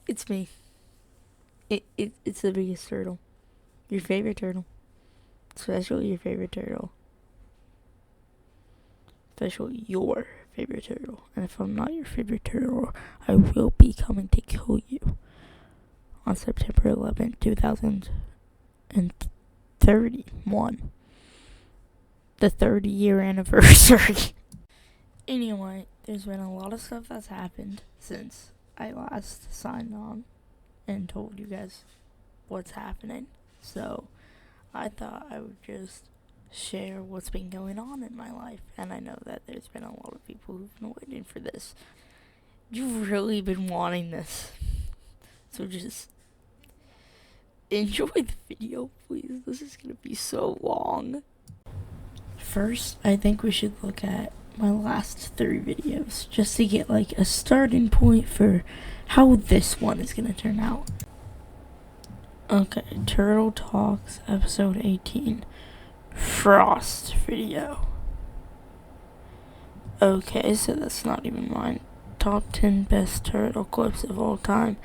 It's me. It's the biggest turtle. Your favorite turtle. Especially your favorite turtle. Especially your favorite turtle. And if I'm not your favorite turtle, I will be coming to kill you on September 11th, 2031. The 30-year anniversary. Anyway, there's been a lot of stuff that's happened since I last signed on and told you guys what's happening. So I thought I would just share what's been going on in my life. And I know that there's been a lot of people who've been waiting for this. You've really been wanting this. So just enjoy the video, please. This is going to be so long. First, I think we should look at my last 3 videos just to get like a starting point for how this one is going to turn out. Okay, Turtle Talks episode 18. Frost video. Okay, so that's not even mine. Top 10 best turtle clips of all time.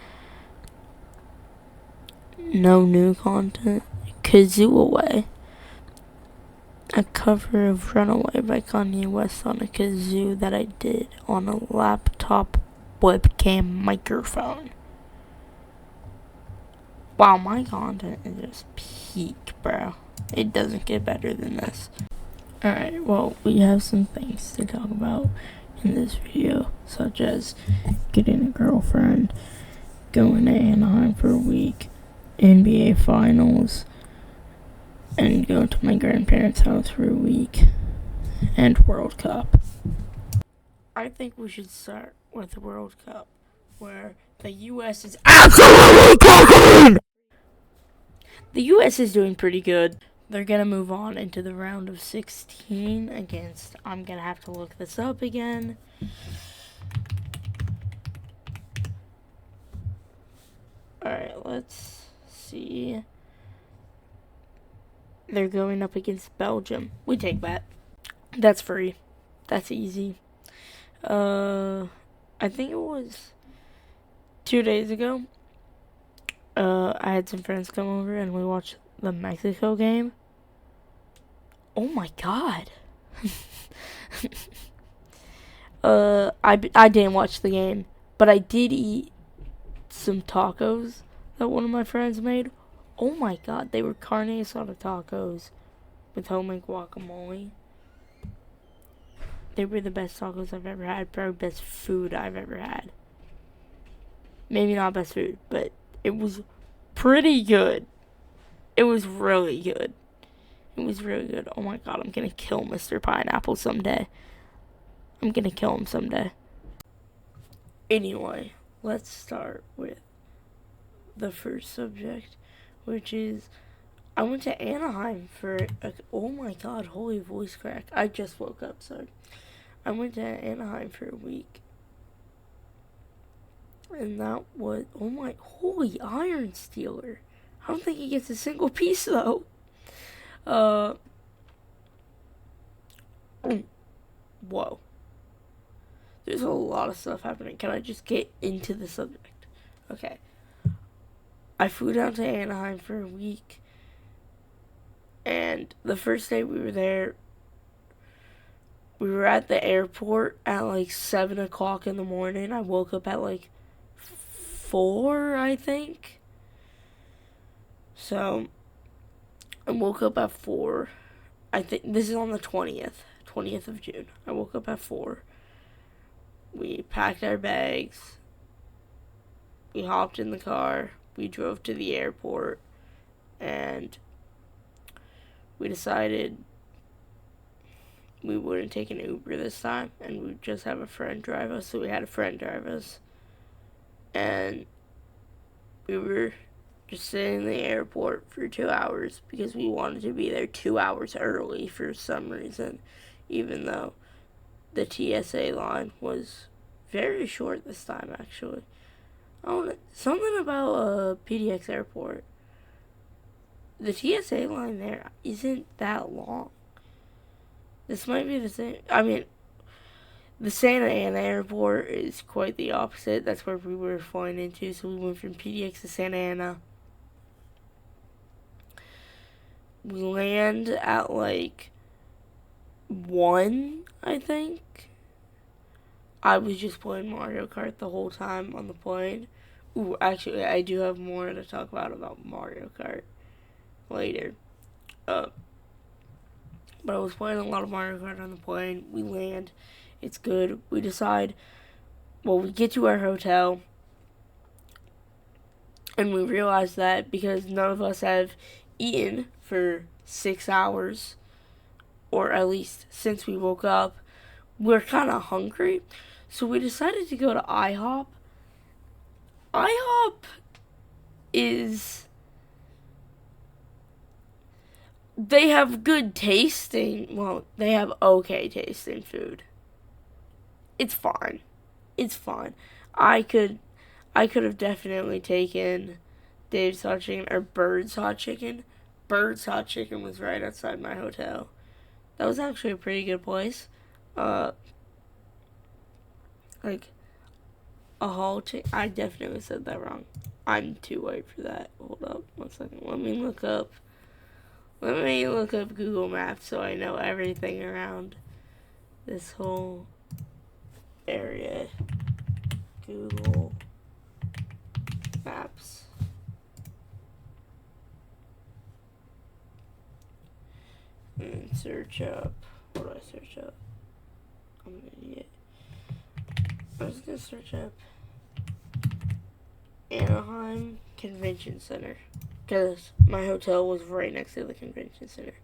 No new content. Kazoo Away. A cover of Runaway by Kanye West on a kazoo that I did on a laptop webcam microphone. Wow, my content is just peak, bro. It doesn't get better than this. Alright, well, we have some things to talk about in this video, such as getting a girlfriend, going to Anaheim for a week, NBA Finals, and going to my grandparents' house for a week, and World Cup. I think we should start with the World Cup, where the U.S. is absolutely cooking! The U.S. is doing pretty good. They're going to move on into the round of 16 against, I'm going to have to look this up again. Alright, let's see. They're going up against Belgium. We take that. That's free. That's easy. I think it was 2 days ago. I had some friends come over and we watched the Mexico game. Oh my god. I didn't watch the game, but I did eat some tacos that one of my friends made. Oh my god, they were carne asada tacos with homemade guacamole. They were the best tacos I've ever had. Probably best food I've ever had. Maybe not best food, but it was pretty good. It was really good. It was really good. Oh my god, I'm gonna kill Mr. Pineapple someday. I'm gonna kill him someday. Anyway, let's start with the first subject, which is I went to Anaheim for oh my god, holy voice crack. I just woke up, sorry. I went to Anaheim for a week. And that was oh my holy Iron Stealer. I don't think he gets a single piece though. Whoa. There's a lot of stuff happening. Can I just get into the subject? Okay. I flew down to Anaheim for a week. And the first day we were there, we were at the airport at like 7 o'clock in the morning. I woke up at like 4, I think. So, I woke up at 4. I think this is on the 20th of June. I woke up at 4. We packed our bags. We hopped in the car. We drove to the airport. And we decided we wouldn't take an Uber this time. And we'd just have a friend drive us. So we had a friend drive us. And we were just sitting in the airport for 2 hours because we wanted to be there 2 hours early for some reason, even though the TSA line was very short this time, actually. Oh, something about PDX Airport. The TSA line there isn't that long. This might be the same. I mean, The Santa Ana airport is quite the opposite. That's where we were flying into. So we went from PDX to Santa Ana. We land at like 1, I think. I was just playing Mario Kart the whole time on the plane. Ooh, actually, I do have more to talk about Mario Kart later. But I was playing a lot of Mario Kart on the plane. We land. It's good. We decide, well, we get to our hotel, and we realize that because none of us have eaten for 6 hours, or at least since we woke up, we're kind of hungry. So we decided to go to IHOP. IHOP is... They have good tasting... Well, they have okay tasting food. It's fine. It's fine. I could have definitely taken Dave's Hot Chicken or Bird's Hot Chicken. Bird's Hot Chicken was right outside my hotel. That was actually a pretty good place. Like a whole chicken. I definitely said that wrong. I'm too white for that. Hold up 1 second. Let me look up Google Maps so I know everything around this whole area. Google Maps. And search up. What do I search up? I'm an idiot. I'm just gonna search up Anaheim Convention Center, because my hotel was right next to the convention center.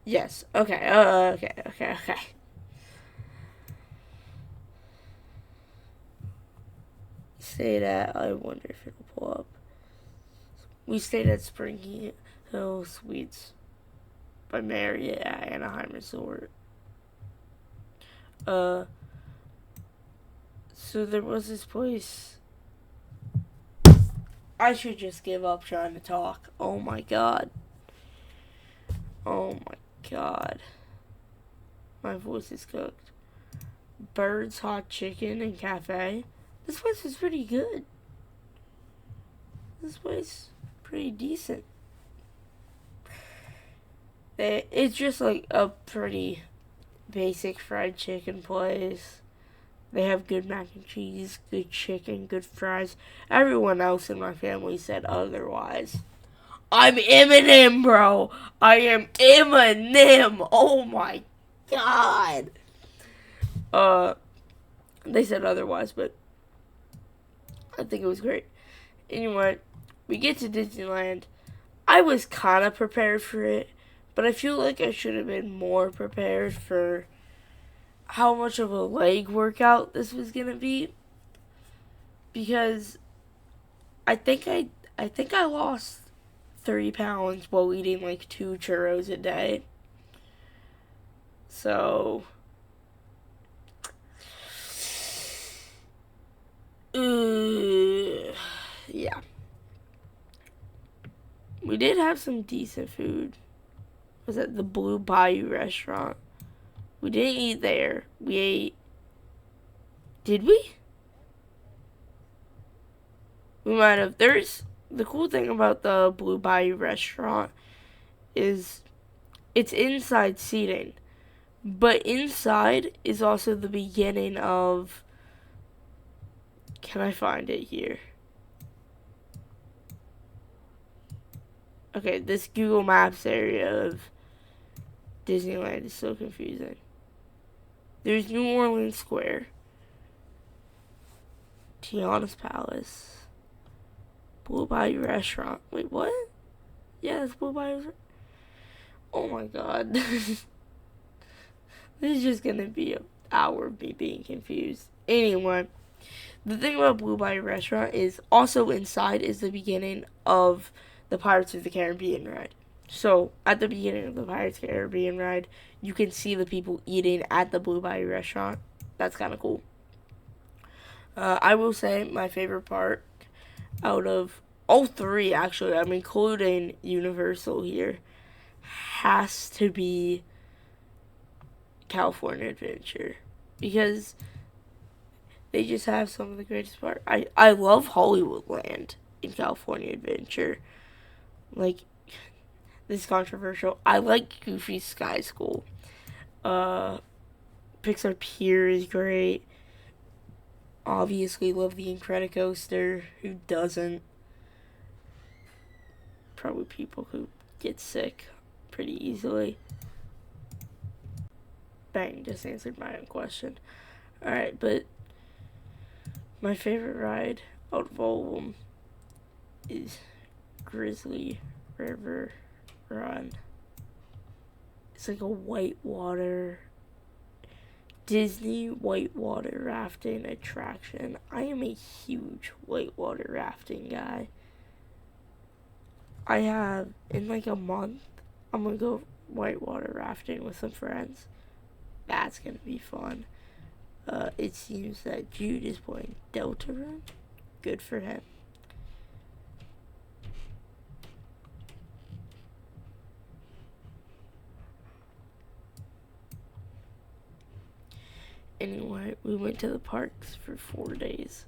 Yes. Okay. Okay. Stayed at. I wonder if it'll pull up. We stayed at Spring Hill Suites by Marriott at Anaheim Resort. So there was this place. I should just give up trying to talk. Oh my god. Oh my god. My voice is cooked. Bird's Hot Chicken and Cafe. This place is pretty good. This place pretty decent. It's just like a pretty basic fried chicken place. They have good mac and cheese, good chicken, good fries. Everyone else in my family said otherwise. I'm Eminem, bro. I am Eminem. Oh my god. They said otherwise, but I think it was great. Anyway, we get to Disneyland. I was kind of prepared for it, but I feel like I should have been more prepared for how much of a leg workout this was gonna be, because I think I lost 30 pounds while eating like 2 churros a day. So yeah. We did have some decent food. It was at the Blue Bayou restaurant. We didn't eat there. We ate... Did we? We might have. There's... The cool thing about the Blue Bayou restaurant is it's inside seating. But inside is also the beginning of... Can I find it here? Okay, this Google Maps area of Disneyland is so confusing. There's New Orleans Square, Tiana's Palace, Blue Bayou Restaurant. Wait, what? Yeah, that's Blue Bayou. Oh my god. This is just gonna be an hour of me being confused. Anyway, the thing about Blue Bayou Restaurant is also inside is the beginning of the Pirates of the Caribbean ride. So, at the beginning of the Pirates of the Caribbean ride, you can see the people eating at the Blue Bayou restaurant. That's kind of cool. I will say my favorite part out of all 3, actually, I'm including Universal here, has to be California Adventure because they just have some of the greatest parts. I love Hollywoodland in California Adventure. Like, this is controversial. I like Goofy's Sky School. Pixar Pier is great. Obviously, love the Incredicoaster. Who doesn't? Probably people who get sick pretty easily. Bang, just answered my own question. Alright, but my favorite ride out of all of them is Grizzly River Run. It's like a whitewater Disney whitewater rafting attraction. I am a huge whitewater rafting guy. I have, in like a month, I'm gonna go whitewater rafting with some friends. That's gonna be fun. It seems that Jude is playing Deltarune. Good for him. Anyway, we went to the parks for 4 days.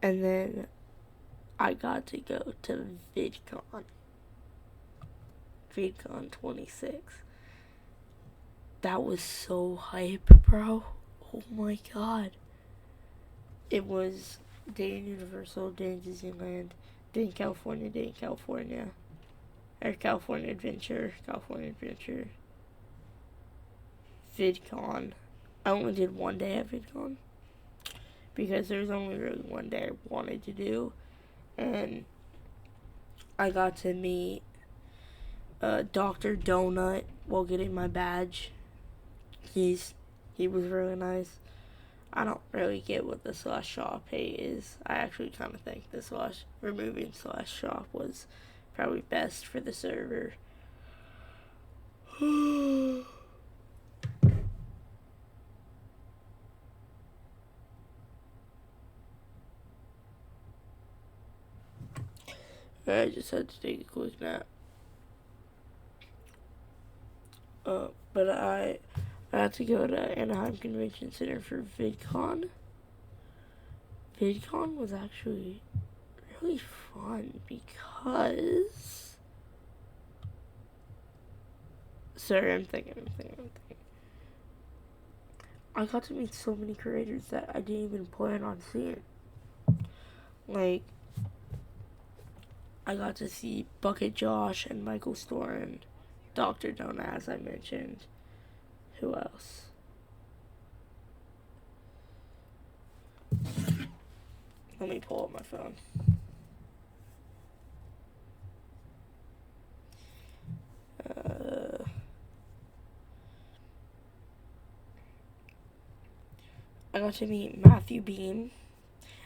And then I got to go to VidCon 26. That was so hype, bro. Oh my god. It was day in Universal, day in Disneyland, day in California, day in California. Or California Adventure, VidCon. I only did 1 day at VidCon because there was only really 1 day I wanted to do, and I got to meet Dr. Donut while getting my badge. He was really nice. I don't really get what the Slash Shop pay is. I actually kind of think the removing Slash Shop was probably best for the server. I just had to take a quick nap. But I had to go to Anaheim Convention Center for VidCon. VidCon was actually really fun because... Sorry, I'm thinking. I got to meet so many creators that I didn't even plan on seeing. Like, I got to see Bucket Josh and Michael Storin, Dr. Donut, as I mentioned. Who else? Let me pull up my phone. I got to meet Matthew Beam.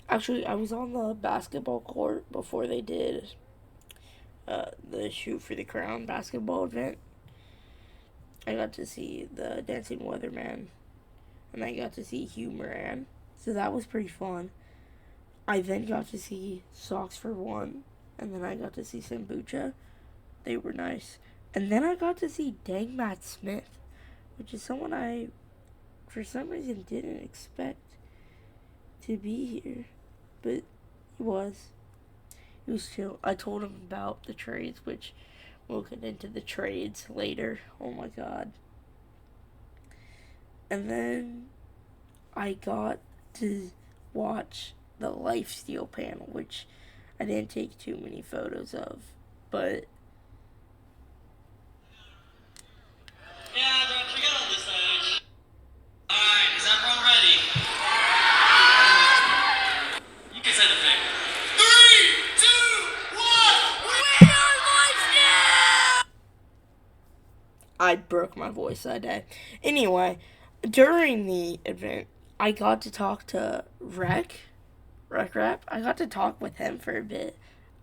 Actually, I was on the basketball court before they did the Shoot for the Crown basketball event. I got to see the Dancing Weatherman, and I got to see Hugh Moran, so that was pretty fun. I then got to see Socks for One, and then I got to see Sambucha. They were nice. And then I got to see Dang Matt Smith, which is someone I, for some reason, didn't expect to be here. But he was. He was chill. I told him about the trades, which we'll get into the trades later. Oh my god. And then I got to watch the Lifesteal panel, which I didn't take too many photos of, but... Yeah, don't forget on this side. Alright, is everyone ready? You can say the thing. 3, 2, 1, we are Lifesteal! I broke my voice that day. Anyway, during the event, I got to talk to Rec Rap. I got to talk with him for a bit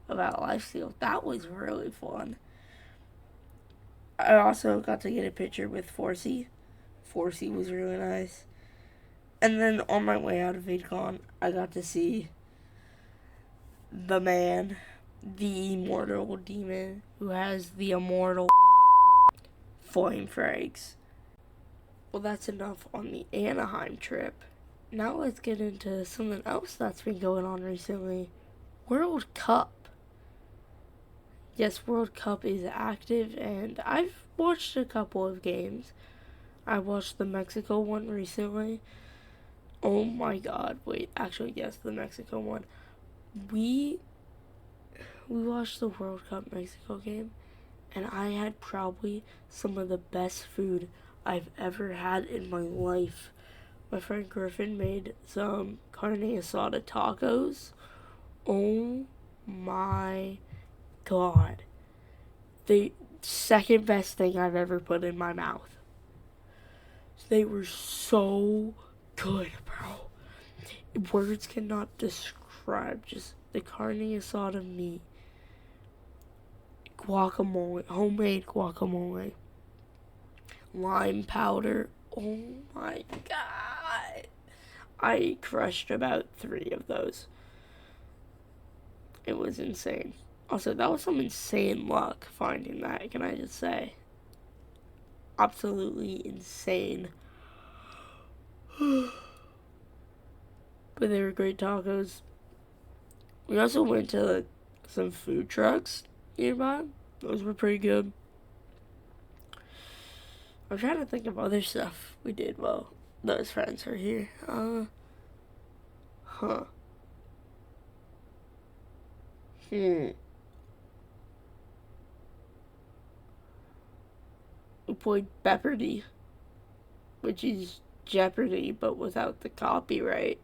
about Lifesteal. That was really fun. I also got to get a picture with Forcey. Forcey was really nice. And then on my way out of VidCon, I got to see the man, the immortal demon, who has the immortal flame frags. Well, that's enough on the Anaheim trip. Now let's get into something else that's been going on recently. World Cup. Yes, World Cup is active, and I've watched a couple of games. I watched the Mexico one recently. Oh my god, wait, actually, yes, the Mexico one. We watched the World Cup Mexico game, and I had probably some of the best food I've ever had in my life. My friend Griffin made some carne asada tacos. Oh my god. The second best thing I've ever put in my mouth. They were so good, bro. Words cannot describe just the carne asada meat. Guacamole, homemade guacamole. Lime powder. Oh my god. I crushed about 3 of those. It was insane. Also, that was some insane luck finding that, can I just say? Absolutely insane. But they were great tacos. We also went to some food trucks nearby. Those were pretty good. I'm trying to think of other stuff we did while those friends were here. We played Jeopardy, which is Jeopardy, but without the copyright.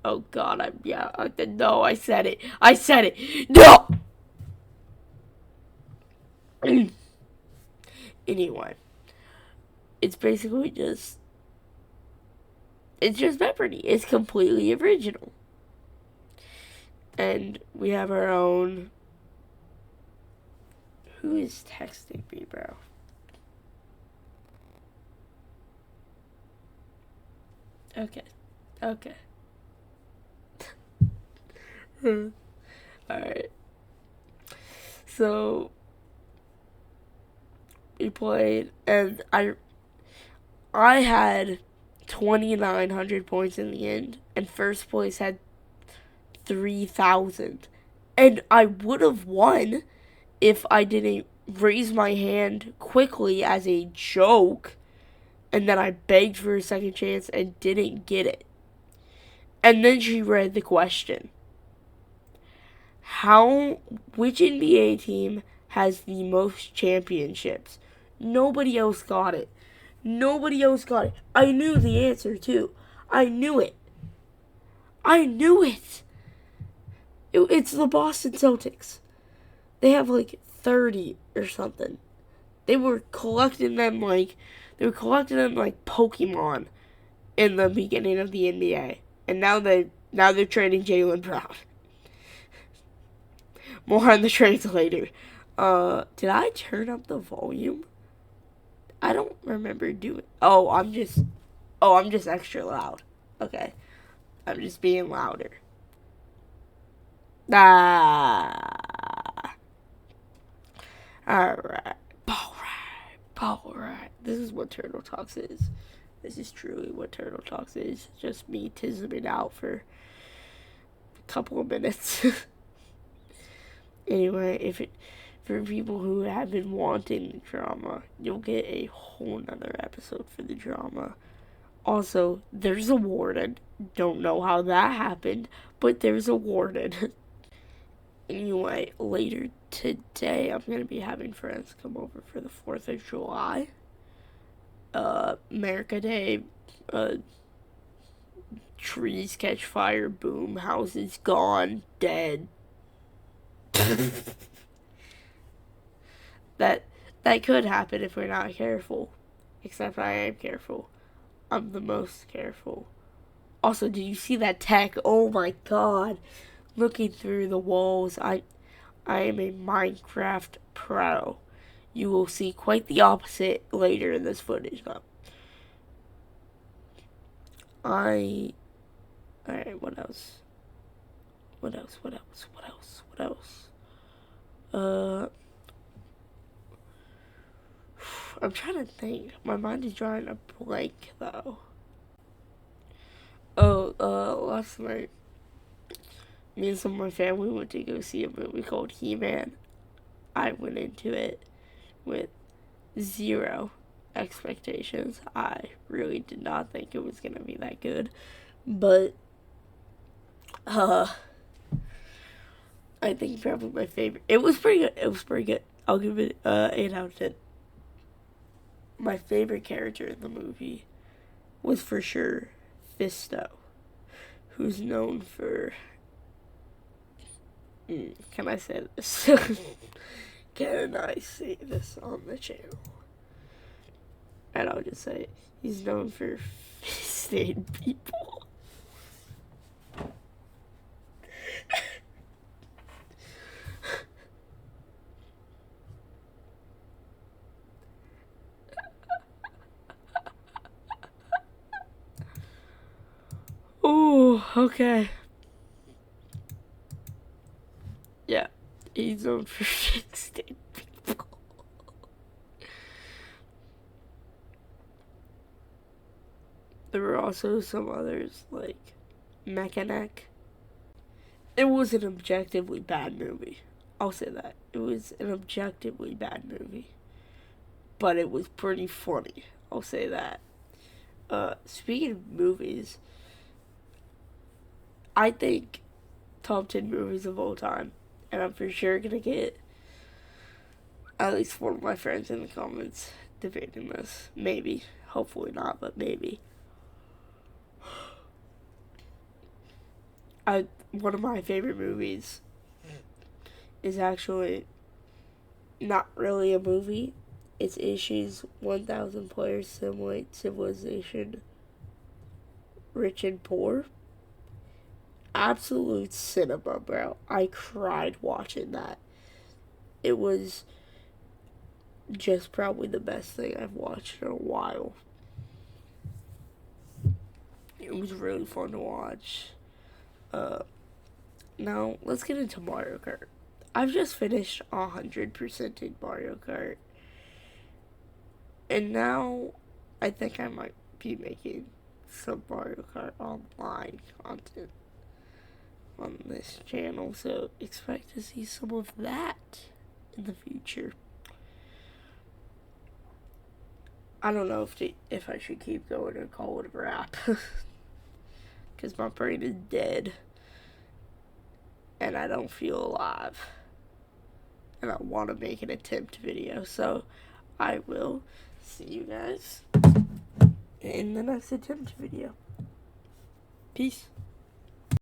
Oh god, no, I said it. No! Anyway, it's basically it's just Jeopardy. It's completely original. And we have our own. Who is texting me, bro? Okay. Alright. So we played, and I had 2,900 points in the end, and first place had 3,000. And I would have won if I didn't raise my hand quickly as a joke, and then I begged for a second chance and didn't get it. And then she read the question. Which NBA team has the most championships? Nobody else got it. I knew the answer, too. I knew it. It's the Boston Celtics. They have like 30 or something. They were collecting them like Pokemon in the beginning of the NBA. And now they're trading Jaylen Brown. More on the trades later. Did I turn up the volume? I don't remember doing. Oh, I'm just extra loud. Okay, I'm just being louder. Alright. This is what Turtle Talks is. This is truly what Turtle Talks is. Just me tisming out for a couple of minutes. Anyway, for people who have been wanting drama, you'll get a whole nother episode for the drama. Also, there's a warden. Don't know how that happened, but there's a warden. Anyway, later today, I'm going to be having friends come over for the 4th of July. America Day, trees catch fire, boom, houses gone, dead. That could happen if we're not careful. Except I am careful. I'm the most careful. Also, did you see that tech? Oh my god. Looking through the walls, I am a Minecraft pro. You will see quite the opposite later in this footage, though. Alright, what else? I'm trying to think. My mind is drawing a blank, though. Last night, me and some of my family went to go see a movie called He-Man. I went into it with zero expectations. I really did not think it was gonna be that good, but I think probably my favorite. It was pretty good. I'll give it 8 out of 10. My favorite character in the movie was for sure Fisto, who's known for. Can I say this? Can I say this on the channel? And I'll just say he's known for fisting people. Oh, okay. Yeah, he's known for fisting people. There were also some others, like Mechanic. It was an objectively bad movie. I'll say that. It was an objectively bad movie. But it was pretty funny. I'll say that. Speaking of movies, I think top 10 movies of all time, and I'm for sure gonna get at least one of my friends in the comments debating this. Maybe. Hopefully not, but maybe. One of my favorite movies is actually not really a movie. It's Ishii's 1000 Players Simulate Civilization Rich and Poor. Absolute cinema, bro. I cried watching that. It was just probably the best thing I've watched in a while. It was really fun to watch. Now, let's get into Mario Kart. I've just finished 100% in Mario Kart. And now, I think I might be making some Mario Kart Online content on this channel. So, expect to see some of that in the future. I don't know if I should keep going or call it a wrap. Because my brain is dead. And I don't feel alive. And I want to make an attempt video. So I will see you guys in the next attempt video. Peace.